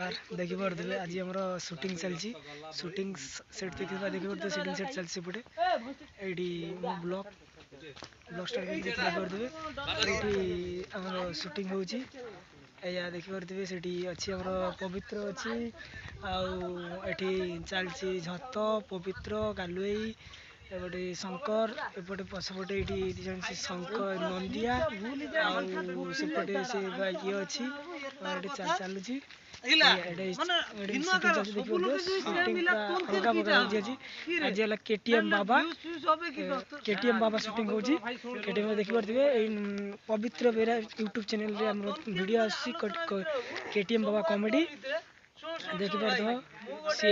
देखी पारे आज आम सुटिंग चलती सुटिंग सेट देखी पारे सुटिंग सेट चलती सेपटे ये ब्लॉक ब्लॉक स्टार देखी पारे आम सुटिंग हो देखी पारे से अच्छी आम पवित्र अच्छी आठी चलती झत पवित्र कालुई एपटे शंकर एपटे पछपटे ये शंकर नंदिया सेपटे से ये अच्छी चलुची केटीएम बाबा शूटिंग होची केटीएम देखि पारथिबे पवित्र बेरा यूट्यूब चैनल रे हमर वीडियो आसी केटीएम बाबा कॉमेडी देखि पारथो से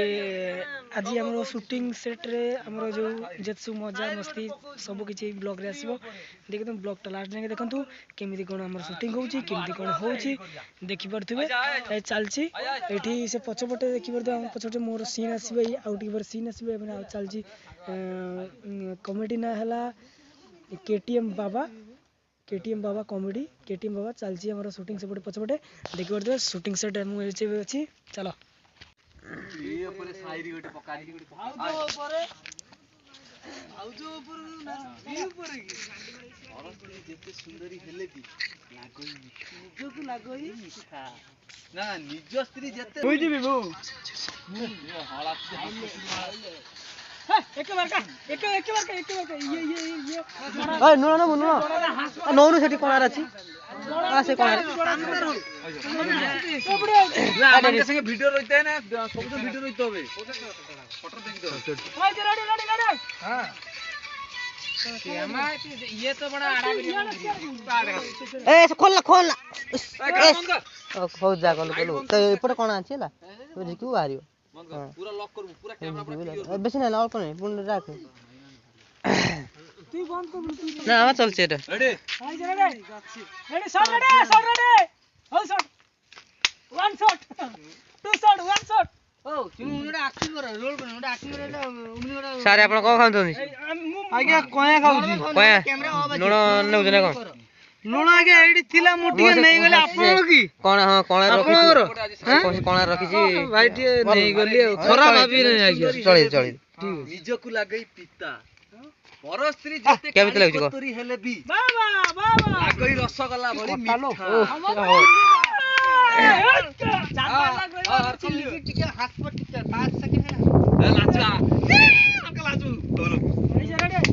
आज हमर शूटिंग सेट रे हमर जो जेतसु मजा मस्ती सब किछि ब्लॉग रे आसीबो देखि तुम ब्लॉग टा लास्ट जाके देखंतु केमिति कोन हमर शूटिंग होची केमिति कोन होची देखि पारथिबे ए चलची एठी से पछपटे देखि पारथो हम पछपटे मोर सीन आसीबे आउट पर सीन आसीबे एबे आ चलची कॉमेडी ना हला केटीएम बाबा कॉमेडी केटीएम बाबा चलची हमर शूटिंग सेपटे पछपटे देखि पारथो शूटिंग सेट हम अछि चलो ये ऊपर साइरी गोटे पकाली गोटे आउ जो ऊपर ना ये ऊपर की और जेते सुंदरी हेले भी लागोई निजो को लागोई मिठा ना निज स्त्री जेते होई दिबी बो हला एक बार का ये ओए नो नो सेठी कोनार अछि से कोनार आगे संगे वीडियो रहते है ना सब तो वीडियो रहते होबे फोटो देखि दो ओए रेडी हां ये तो बड़ा आड़ा ए खोलना हो जा कलो तो एपटे कोन अछि ला तो जिकु आरियो पूरा लॉक करबो पूरा कैमरा पूरा बेसी ना अल्प नहीं पूर्ण राख तू बंद कर ना हम चल छे रेडी रेडी शॉट रेडी हो shot one shot two shot one shot ओ तुम उनडा एक्टिंग कर रोल कर उनडा एक्टिंग कर उनडा सारे आपण को खाउछन आगे कोया खाउछी कोया कैमरा नोनो नउ जने को नोनो आगे एडी थिला मुठी नहीं गले आपण की कोन हां कोन रखी कोन रखी छी भाई टी नहीं गली खराब भाबी नहीं आगे चली निज को लागई पिता पर स्त्री जते केमिति लागछ को तोरी हेले बी बाबा लागई रसगोल्ला भली मिठा चापा लागई चिल्ली टिके हाथ पर टिके 5 सेकंड है नाचा अंकल आजू बोलो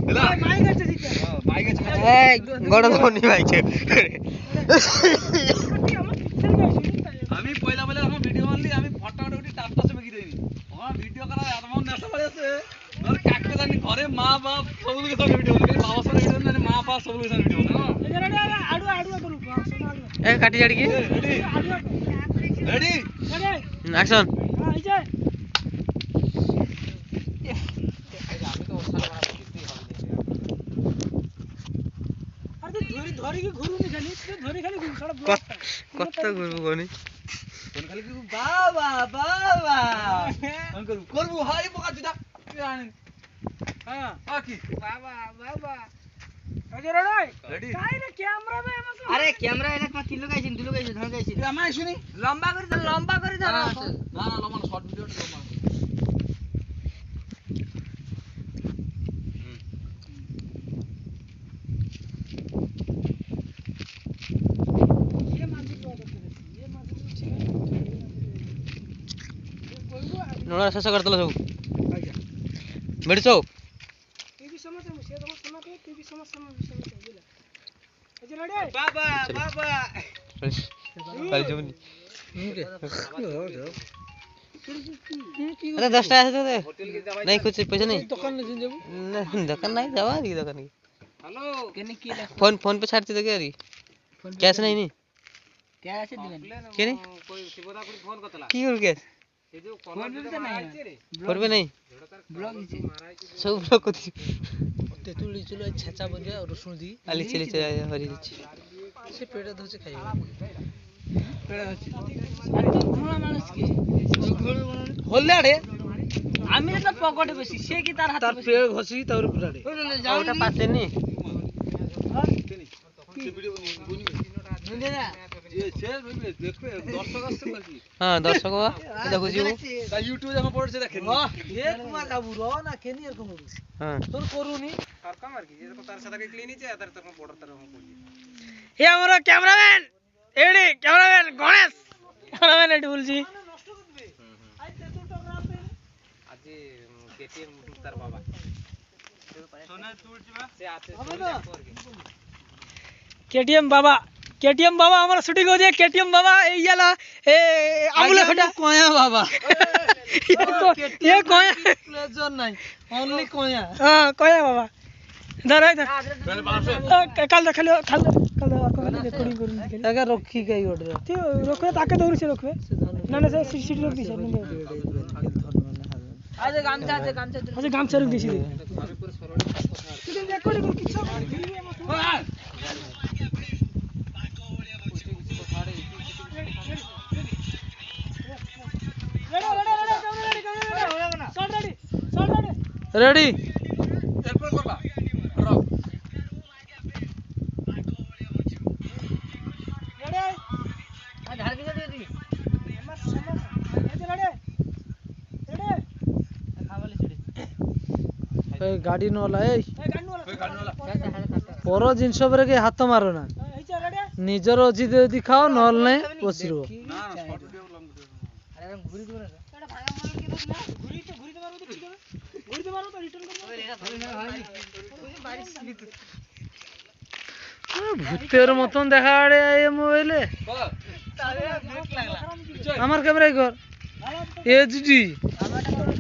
हेला माई गछ सिके माई गछ ए गड धोनी भाई छे আমি পয়লা हम वीडियो बनली আমি ফটো উঠি টাপটা সে মেকি দেইনি हां वीडियो करा आत्मा नेसा पड़े से और काके जानी घरे मां बाप सब लोग संग वीडियो बनली बाबा संग वीडियो नहीं मां बाप सब लोग संग वीडियो ना आडू करू ए काटी जाड़ी की रेडी एक्शन हां इजे धरी के घुरु नि खाली धरी खाली घुरु कत घुरु कोनी कोन खाली बाबा कोन करबु हाई पका जुदा हां आकी बाबा अजय रेडी काय रे कैमरा में अरे कैमरा एला मा किलो गाइसिन दुलो गाइसिन धन गाइसिन रामा सुनी लंबा करी दे ना लंबा शॉर्ट वीडियो लंबा नोड़ा शेष करतल सब मेडिचो टीवी समझ से तम समझ टीवी समझ बोला अजय रेडी बाबा चल जमनी अरे 10 टा है तो नहीं कुछ पैसा नहीं दुकान में जाबू दुकान नहीं जावा दी दुकान की हेलो केने की फोन पे छाड़ती तो क्या री कैश नहीं कैश दिबे केने कोई शिवदा को फोन करतला की कर कैश फोन पे नहीं ब्लॉग सब ब्लॉग को तेतुली चलो छाचा बजा रसुन दी आली चली हरी से पेड़ धोचे खाइबा पेड़ धोचे तो घोड़ा मानस के होले रे आमी तो पकड़े बसी से की तार हाथ पेड़ घसी तार पुराडे ओटा पाते नी हां से वीडियो बुनी ना হ্যাঁ দর্শক দেখো ইউটিউবে যখন পড়ছে দেখেন হ্যাঁ এ আমার ক্যামেরাম্যান এডি ক্যামেরাম্যান গণেশ ক্যামেরাম্যান এডি বলছি আজি কেটিএম তার বাবা কেটিএম বাবা আমার শুটিং হচ্ছে কেটিএম বাবা এই ইয়ালা এ আমুলে ফটা কয়া বাবা এ কয়া প্লেজার নাই অনলি কয়া হ্যাঁ কয়া বাবা ধরে কাল খালি রেকর্ডিং করুন টাকা রক্ষি গাই ওঠে তুই রখবে তাকে দৌড়ছে রখবে না না স্যার সিটি রখ দিছে আজে গামছা আচ্ছা গামছা রখ দিছি রেকর্ডিং কর কিছু রেডি এরপর করবা ଗାଡି ନହେଲା ଏଇ ପର ଜିନିଷ ଉପରେ କେହି ହାତ ମାର ନା ନିଜର ଅଛି ଯଦି ଖାଅ ନହେଲେ ନାହିଁ ବସିବ ভূতের মতন দেখা আড়ে মোবাইলে আমার ক্যামেরায় কর এইচডি